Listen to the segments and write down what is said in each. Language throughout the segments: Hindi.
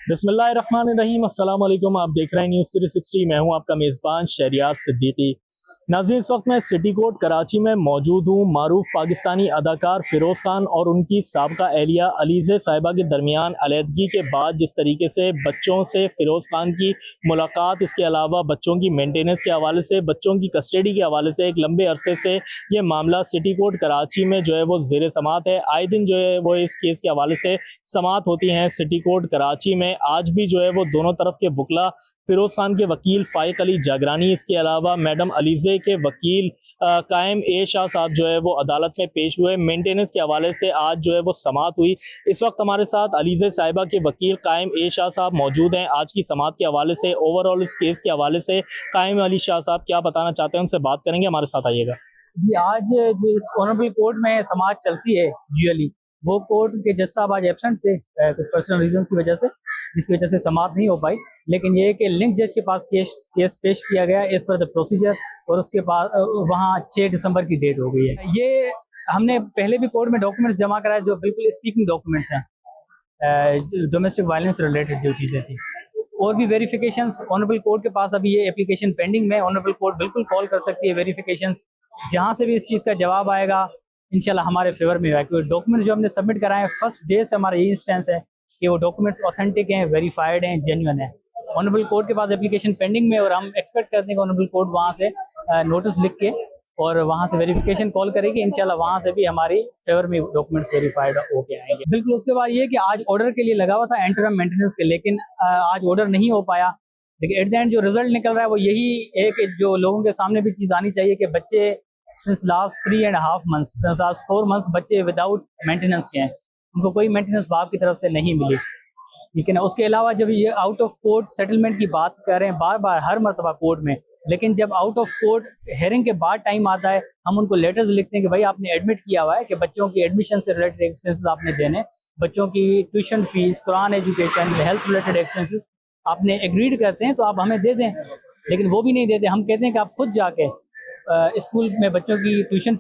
बिस्मिल्लाहिर्रहमानिर्रहीम। अस्सलाम वालेकुम। आप देख रहे हैं न्यूज़ 360। मैं हूं आपका मेज़बान शहरियार सिद्दीकी। नाज़रीन, इस वक्त मैं सिटी कोर्ट कराची में मौजूद हूं। मारूफ पाकिस्तानी अदाकार फ़िरोज़ खान और उनकी साबका एहलिया अलीज़े साहिबा के दरमियान अलहदगी के बाद जिस तरीके से बच्चों से फ़िरोज़ खान की मुलाकात, इसके अलावा बच्चों की मेंटेनेंस के हवाले से, बच्चों की कस्टडी के हवाले से एक लंबे अरसे से ये मामला सिटी कोर्ट कराची में जो है वो ज़ेर समात है। आए दिन जो है वो इस केस के हवाले से समात होती हैं सिटी कोर्ट कराची में। आज भी जो है वो दोनों तरफ के वकला, फिरोज खान के वकील फाइक अली जागरानी, इसके अलावा मैडम अलीजे के वकील कायम ए शाह साहब जो है वो अदालत में पेश हुए। मेंटेनेंस के हवाले से आज जो है वो समात हुई। इस वक्त हमारे साथ अलीजे साहिबा के वकील कायम ए शाह साहब मौजूद हैं। आज की समात के हवाले से, ओवरऑल इस केस के हवाले से कायम अली शाह साहब क्या बताना चाहते हैं, उनसे बात करेंगे। हमारे साथ आइएगा जी। आज जो इस ऑनरेबल कोर्ट में समाज चलती है यूजुअली, वो कोर्ट के जज साहब आज एब्सेंट थे कुछ पर्सनल रीजंस की वजह से, जिसकी वजह से समात नहीं हो पाई। लेकिन ये कि लिंक जज के पास केस पेश किया गया एज पर द प्रोसीजर, और उसके बाद वहाँ 6 दिसंबर की डेट हो गई है। ये हमने पहले भी कोर्ट में डॉक्यूमेंट्स जमा कराए जो बिल्कुल स्पीकिंग डॉक्यूमेंट्स हैं, डोमेस्टिक वायलेंस से रिलेटेड जो चीज़ें थी। और भी वेरिफिकेशंस ऑनरेबल कोर्ट के पास अभी ये एप्लीकेशन पेंडिंग में। ऑनरेबल कोर्ट बिल्कुल कॉल कर सकती है वेरिफिकेशंस, जहाँ से भी इस चीज़ का जवाब आएगा इंशाल्लाह हमारे फेवर में है। क्योंकि डॉक्यूमेंट्स जो हमने सबमिट कराए हैं फर्स्ट डे से हमारा ये इंस्टेंस है कि वो डॉक्यूमेंट्स ऑथेंटिक हैं, वेरीफाइड हैं, जेन्युइन है। ऑनरेबल कोर्ट के पास एप्लीकेशन पेंडिंग में, और हम एक्सपेक्ट करते हैं कि ऑनरेबल कोर्ट वहाँ से नोटिस लिख के और वहाँ से वेरिफिकेशन कॉल करेगी। इंशाल्लाह वहाँ से भी हमारी फेवर में डॉक्यूमेंट्स वेरीफाइड होके आएंगे। बिल्कुल। उसके बाद ये कि आज ऑर्डर के लिए लगा हुआ था इंटरम मेंटेनेंस के, लेकिन आज ऑर्डर नहीं हो पाया। लेकिन एट द एंड जो रिजल्ट निकल रहा है वो यही है कि जो लोगों के सामने भी चीज़ आनी चाहिए कि बच्चे since last 3.5 months, since last 4 months बच्चे विदाउट मेंटेनेंस के हैं, उनको कोई मेंटेनेंस बाप की तरफ से नहीं मिली। ठीक है ना। उसके अलावा जब ये आउट ऑफ कोर्ट सेटलमेंट की बात कर रहे हैं बार बार हर मरतबा कोर्ट में, लेकिन जब आउट ऑफ कोर्ट हेयरिंग के बाद टाइम आता है, हम उनको लेटर्स लिखते हैं कि भाई आपने एडमिट किया हुआ है कि बच्चों की एडमिशन से रिलेटेड एक्सपेंसेस आपने देने, बच्चों की tuition fees, Quran education, health related expenses आपने एग्रीड करते हैं तो आप हमें दे दें। लेकिन वो भी नहीं देते। हम कहते हैं कि आप खुद जाके स्कूल में बच्चों की ट्यूशन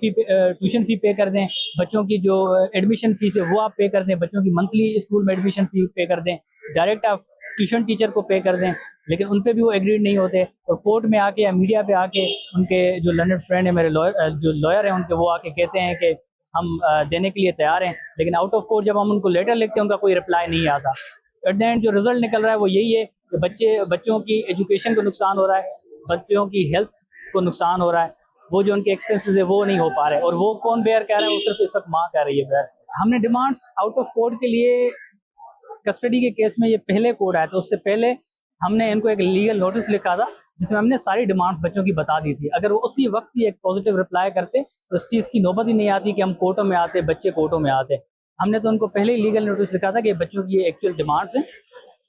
फी पे कर दें, बच्चों की जो एडमिशन फीस है वो आप पे कर दें, बच्चों की मंथली स्कूल में एडमिशन फी पे कर दें, डायरेक्ट आप ट्यूशन टीचर को पे कर दें। लेकिन उन पे भी वो एग्रीड नहीं होते। और कोर्ट में आके या मीडिया पे आके उनके जो लर्नड फ्रेंड है, मेरे जो लॉयर हैं, उनके वो आके कहते हैं कि हम देने के लिए तैयार हैं। लेकिन आउट ऑफ कोर्ट जब हम उनको लेटर लिखते हैं उनका कोई रिप्लाई नहीं आता। एट द एंड जो रिजल्ट निकल रहा है वो यही है कि बच्चों की एजुकेशन को नुकसान हो रहा है, बच्चों की हेल्थ को नुकसान हो रहा है, वो जो उनके एक्सपेंसेस है वो नहीं हो पा रहे। और वो कौन बेयर कर रहा है? वो सिर्फ इस वक्त माँ कर रही है बेयर। हमने डिमांड्स आउट ऑफ कोर्ट के लिए, कस्टडी के केस में ये पहले कोर्ट आया, तो उससे पहले हमने इनको एक लीगल नोटिस लिखा था जिसमें हमने सारी डिमांड्स बच्चों की बता दी थी। अगर वो उसी वक्त ही एक पॉजिटिव रिप्लाई करते तो इस चीज़ की नौबत ही नहीं आती कि हम कोर्टों में आते, बच्चे कोर्टों में आते। हमने तो उनको पहले ही लीगल नोटिस लिखा था कि बच्चों की ये एक्चुअल डिमांड्स हैं,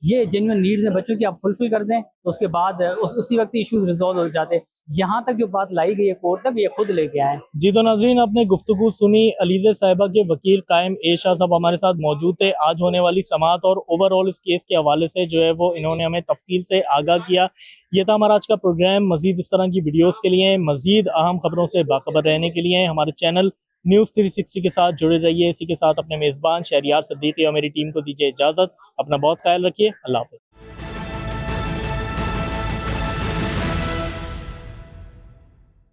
ये जेन्युइन नीड्स हैं बच्चों की, आप फुलफिल कर दें तो उसके बाद उसी वक्त इश्यूज रिजॉल्व हो जाते। यहाँ तक जो बात लाई गई है कोर्ट तक, ये खुद लेके आए। जी। तो नाजरीन, आपने गुफ्तगू सुनी। अलीजे साहिबा के वकील कायम ए शाह साहब हमारे साथ मौजूद थे। आज होने वाली समात और ओवरऑल इस केस के हवाले से जो है वो इन्होंने हमें तफसील से आगाह किया। ये था हमारा आज का प्रोग्राम। मजीद इस तरह की वीडियोस के लिए, मजीद अहम खबरों से बाखबर रहने के लिए हमारे चैनल न्यूज़ 360 के साथ जुड़े रहिए। इसी के साथ अपने मेज़बान शहरियार सिद्दीकी और मेरी टीम को दीजिए इजाज़त। अपना बहुत ख्याल रखिए। अल्लाह हाफ़िज़।